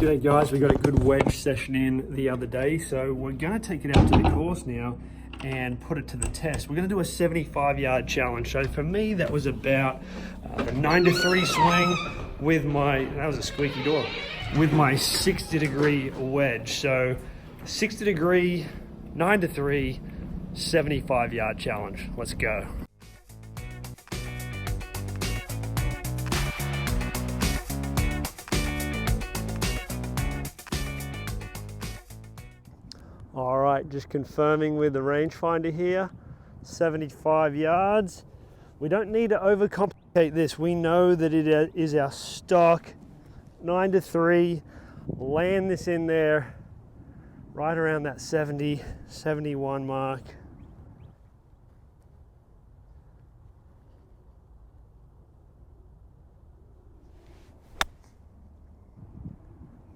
G'day guys, we got a good wedge session in the other day, so we're going to take it out to the course now and put it to the test. We're going to do a 75-yard challenge. So for me, that was about the 9-3 swing with my, that was a squeaky door, with my 60-degree wedge. So 60-degree, 9-3, 75-yard challenge. Let's go. All right, just confirming with the rangefinder here, 75 yards. We don't need to overcomplicate this. We know that it is our stock 9-3. Land this in there right around that 70, 71 mark.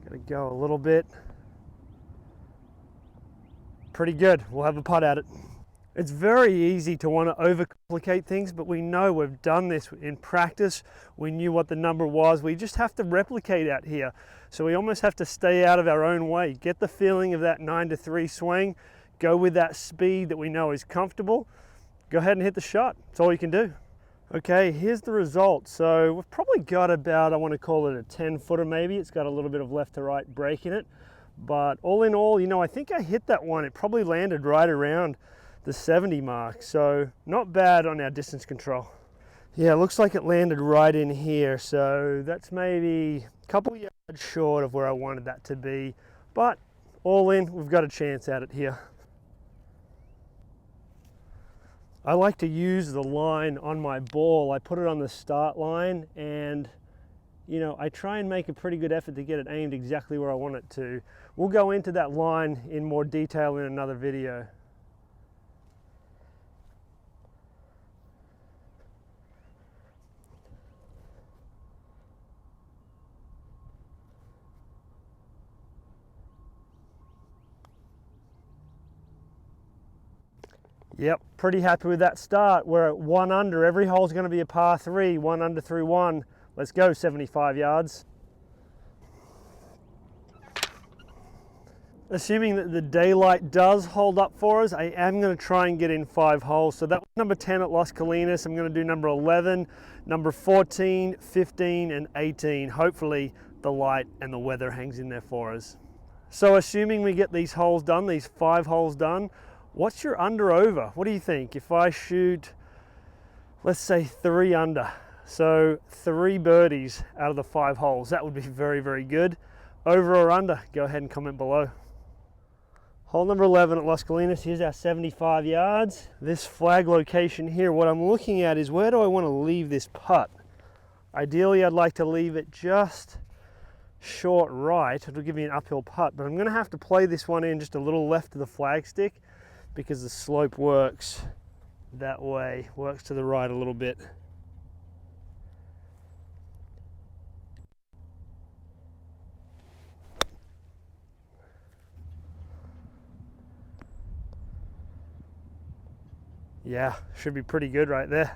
Gotta go a little bit. Pretty good. We'll have a putt at it. It's very easy to want to overcomplicate things, but we know we've done this in practice. We knew what the number was. We just have to replicate out here. So we almost have to stay out of our own way. Get the feeling of that 9-3 swing. Go with that speed that we know is comfortable. Go ahead and hit the shot. That's all you can do. Okay, here's the result. So we've probably got about, I want to call it a 10-footer maybe. It's got a little bit of left to right break in it. But all in all, you know, I think I hit that one. It probably landed right around the 70 mark. So not bad on our distance control. Yeah, it looks like it landed right in here. So that's maybe a couple yards short of where I wanted that to be. But all in, we've got a chance at it here. I like to use the line on my ball. I put it on the start line and you know, I try and make a pretty good effort to get it aimed exactly where I want it to. We'll go into that line in more detail in another video. Yep, pretty happy with that start. We're at 1 under. Every hole's going to be a par 3, 1 under through 1. Let's go, 75 yards. Assuming that the daylight does hold up for us, I am going to try and get in 5 holes. So that was number 10 at Las Colinas. I'm going to do number 11, number 14, 15, and 18. Hopefully the light and the weather hangs in there for us. So assuming we get these holes done, these 5 holes done, what's your under over? What do you think? If I shoot, let's say 3 under. So 3 birdies out of the 5 holes. That would be very, very good. Over or under? Go ahead and comment below. Hole number 11 at Las Colinas. Here's our 75 yards. This flag location here, what I'm looking at is where do I want to leave this putt? Ideally, I'd like to leave it just short right. It'll give me an uphill putt, but I'm going to have to play this one in just a little left of the flagstick because the slope works that way, works to the right a little bit. Yeah, should be pretty good right there.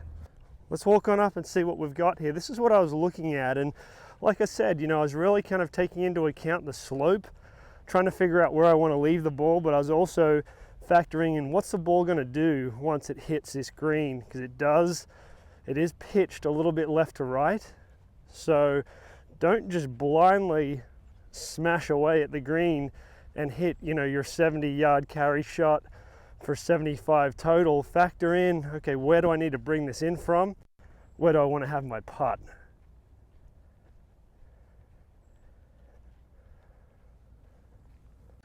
Let's walk on up and see what we've got here. This is what I was looking at, and like I said, you know, I was really kind of taking into account the slope, trying to figure out where I want to leave the ball, but I was also factoring in what's the ball going to do once it hits this green, because it is pitched a little bit left to right. So don't just blindly smash away at the green and hit, you know, your 70-yard carry shot for 75 total. Factor in, okay, where do I need to bring this in from? Where do I want to have my putt?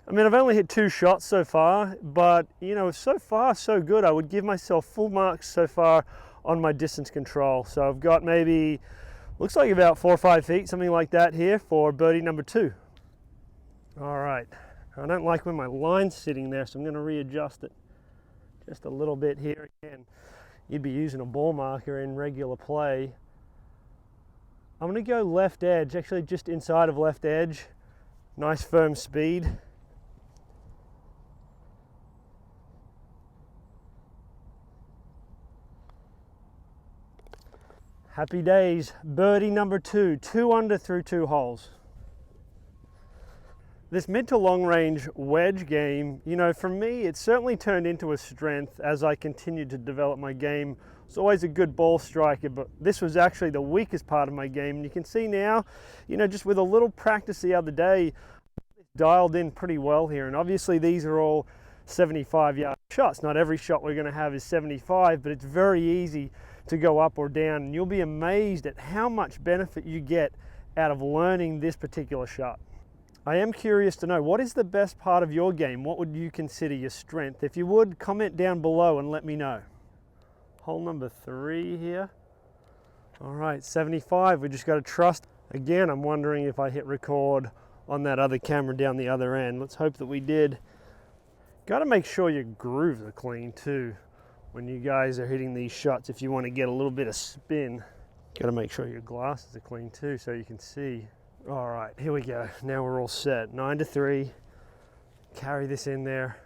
I mean, I've only hit 2 shots so far, but you know, so far so good. I would give myself full marks so far on my distance control. So I've got maybe, looks like about 4 or 5 feet, something like that here for birdie number 2. All right, I don't like when my line's sitting there, so I'm gonna readjust it just a little bit here. Again, you'd be using a ball marker in regular play. I'm gonna go left edge, actually just inside of left edge. Nice firm speed. Happy days. Birdie number 2, 2 under through 2 holes. This mid to long range wedge game, you know, for me, it certainly turned into a strength as I continued to develop my game. I was always a good ball striker, but this was actually the weakest part of my game. And you can see now, you know, just with a little practice the other day, it's dialed in pretty well here. And obviously these are all 75-yard shots. Not every shot we're going to have is 75, but it's very easy to go up or down. And you'll be amazed at how much benefit you get out of learning this particular shot. I am curious to know, what is the best part of your game? What would you consider your strength? If you would, comment down below and let me know. Hole number 3 here. All right, 75, we just got to trust. Again, I'm wondering if I hit record on that other camera down the other end. Let's hope that we did. Got to make sure your grooves are clean too when you guys are hitting these shots. If you want to get a little bit of spin, got to make sure your glasses are clean too so you can see. All right, here we go. Now we're all set. 9 to 3. Carry this in there.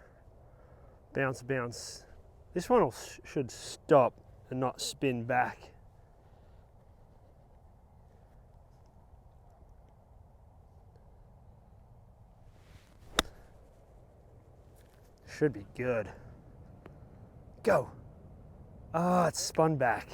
Bounce, bounce. This one should stop and not spin back. Should be good. Go. Ah, it's spun back.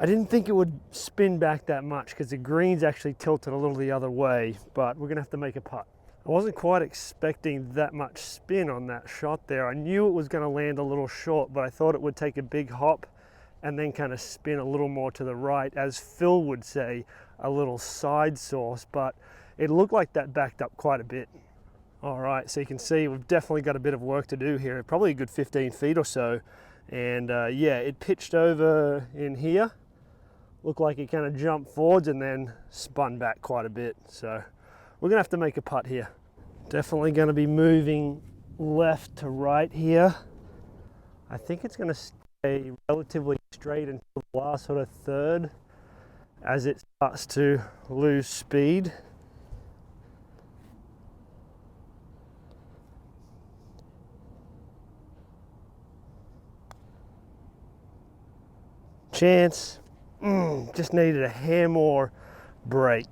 I didn't think it would spin back that much because the green's actually tilted a little the other way, but we're gonna have to make a putt. I wasn't quite expecting that much spin on that shot there. I knew it was gonna land a little short, but I thought it would take a big hop and then kind of spin a little more to the right, as Phil would say, a little side sauce, but it looked like that backed up quite a bit. All right, so you can see we've definitely got a bit of work to do here, probably a good 15 feet or so. And yeah, it pitched over in here. Looked like it kind of jumped forwards and then spun back quite a bit. So we're gonna have to make a putt here. Definitely gonna be moving left to right here. I think it's gonna stay relatively straight until the last sort of third as it starts to lose speed. Chance. Just needed a hair more break.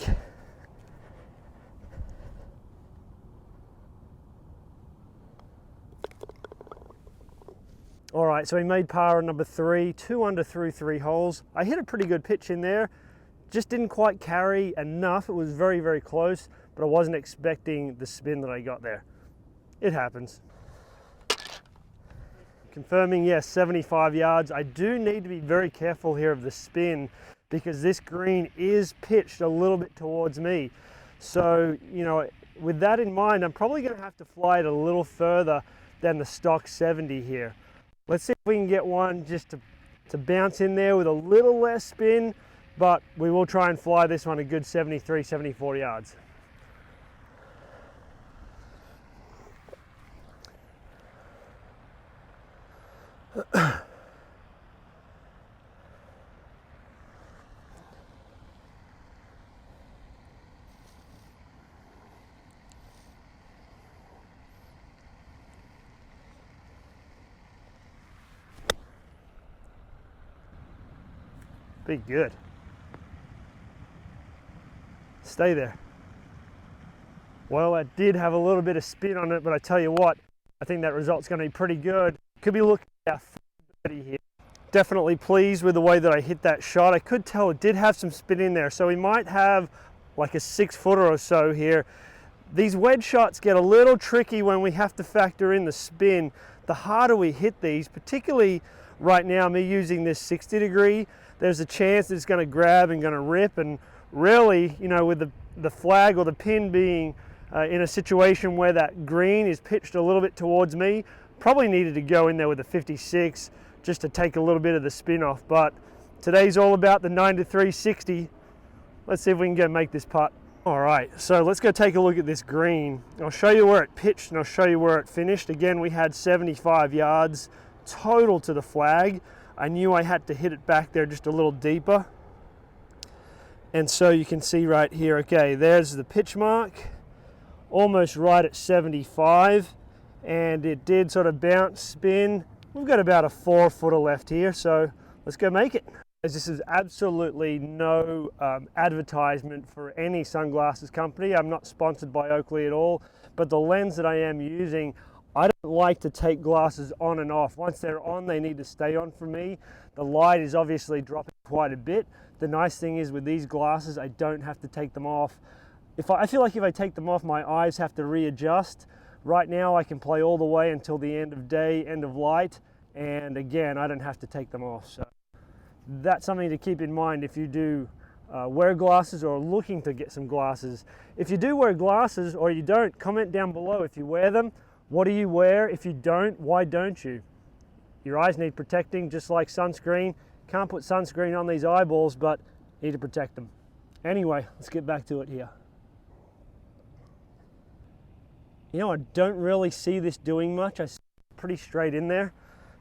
All right, so we made par on number 3, 2 under through 3 holes. I hit a pretty good pitch in there, just didn't quite carry enough. It was very, very close, but I wasn't expecting the spin that I got there. It happens. Confirming, yes, 75 yards. I do need to be very careful here of the spin because this green is pitched a little bit towards me. So, you know, with that in mind, I'm probably going to have to fly it a little further than the stock 70 here. Let's see if we can get one just to bounce in there with a little less spin, but we will try and fly this one a good 73, 74 yards. Be good. Stay there. Well, I did have a little bit of spin on it, but I tell you what, I think that result's going to be pretty good. Could be looking at 30 here. Definitely pleased with the way that I hit that shot. I could tell it did have some spin in there, so we might have like a 6-footer or so here. These wedge shots get a little tricky when we have to factor in the spin. The harder we hit these, particularly right now, me using this 60 degree, there's a chance it's going to grab and going to rip, and really, you know, with the flag or the pin being in a situation where that green is pitched a little bit towards me, probably needed to go in there with a 56 just to take a little bit of the spin off. But today's all about the 9 to 360. Let's see if we can go make this putt. All right, so let's go take a look at this green. I'll show you where it pitched and I'll show you where it finished. Again, we had 75 yards total to the flag. I knew I had to hit it back there just a little deeper. And so you can see right here, okay, there's the pitch mark, almost right at 75. And it did sort of bounce, spin. We've got about a 4-footer left here, so let's go make it. as this is absolutely no advertisement for any sunglasses company. I'm not sponsored by Oakley at all, but the lens that I am using, I don't like to take glasses on and off. Once they're on, they need to stay on for me. The light is obviously dropping quite a bit. The nice thing is with these glasses, I don't have to take them off. I feel like if I take them off, my eyes have to readjust. Right now, I can play all the way until the end of day, end of light, and again, I don't have to take them off. So that's something to keep in mind if you do wear glasses or are looking to get some glasses. If you do wear glasses or you don't, comment down below if you wear them. What do you wear? If you don't, why don't you? Your eyes need protecting, just like sunscreen. Can't put sunscreen on these eyeballs, but need to protect them. Anyway, let's get back to it here. You know, I don't really see this doing much. I see it pretty straight in there.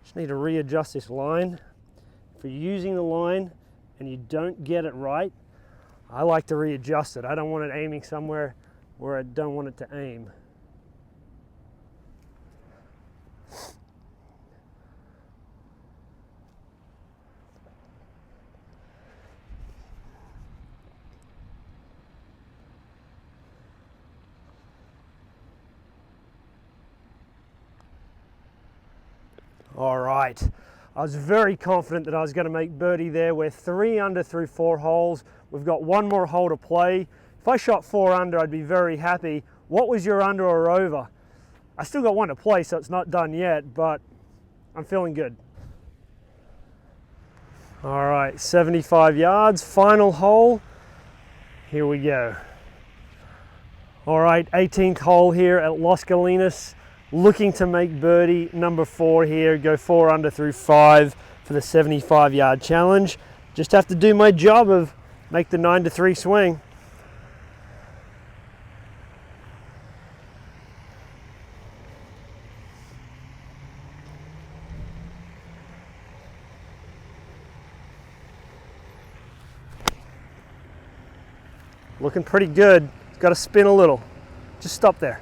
Just need to readjust this line. If you're using the line and you don't get it right, I like to readjust it. I don't want it aiming somewhere where I don't want it to aim. All right, I was very confident that I was going to make birdie there. We're 3 under through 4 holes. We've got one more hole to play. If I shot 4 under, I'd be very happy. What was your under or over? I still got one to play, so it's not done yet, but I'm feeling good. All right, 75 yards, final hole. Here we go. All right, 18th hole here at Las Colinas. Looking to make birdie number 4 here, go 4 under through 5 for the 75-yard challenge. Just have to do my job of make the 9-3 swing. Looking pretty good. It's got to spin a little. Just stop there.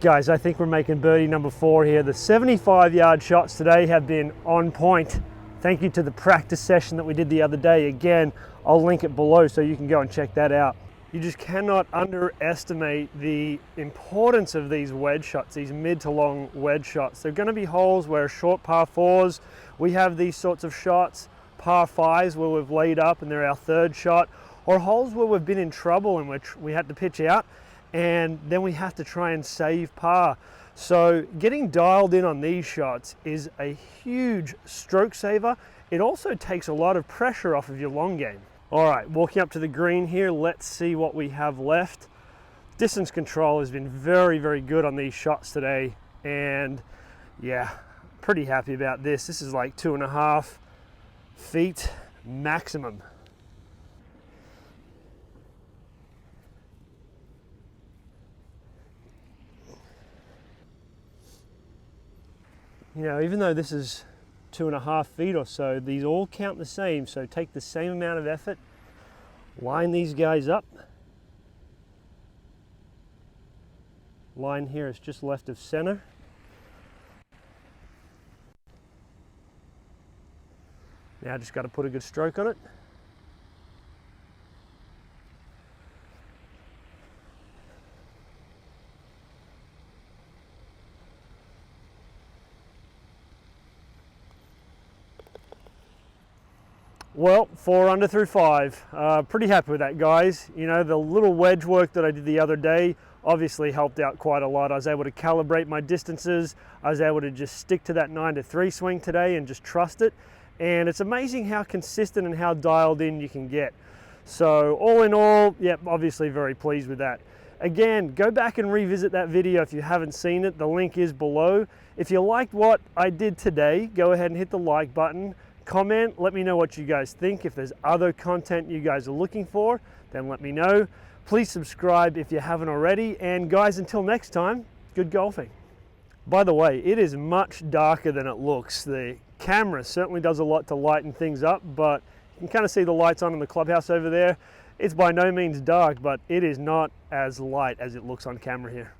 Guys, I think we're making birdie number 4 here. The 75-yard shots today have been on point. Thank you to the practice session that we did the other day. Again, I'll link it below so you can go and check that out. You just cannot underestimate the importance of these wedge shots, these mid to long wedge shots. They're going to be holes where short par 4s, we have these sorts of shots, par 5s where we've laid up and they're our 3rd shot, or holes where we've been in trouble in which we had to pitch out and then we have to try and save par. So getting dialed in on these shots is a huge stroke saver. It also takes a lot of pressure off of your long game. All right, walking up to the green here, let's see what we have left. Distance control has been very, very good on these shots today, and yeah, pretty happy about this. This is like 2.5 feet maximum. You know, even though this is 2.5 feet or so, these all count the same, so take the same amount of effort, line these guys up. Line here is just left of center. Now just got to put a good stroke on it. Well, 4 under through 5. Pretty happy with that, guys. You know, the little wedge work that I did the other day obviously helped out quite a lot. I was able to calibrate my distances. I was able to just stick to that 9-3 swing today and just trust it. And it's amazing how consistent and how dialed in you can get. So all in all, yep, obviously very pleased with that. Again, go back and revisit that video if you haven't seen it. The link is below. If you liked what I did today, go ahead and hit the like button. Comment, let me know what you guys think. If there's other content you guys are looking for, then let me know. Please subscribe if you haven't already. And guys, until next time, good golfing. By the way, it is much darker than it looks. The camera certainly does a lot to lighten things up, but you can kind of see the lights on in the clubhouse over there. It's by no means dark, but it is not as light as it looks on camera here.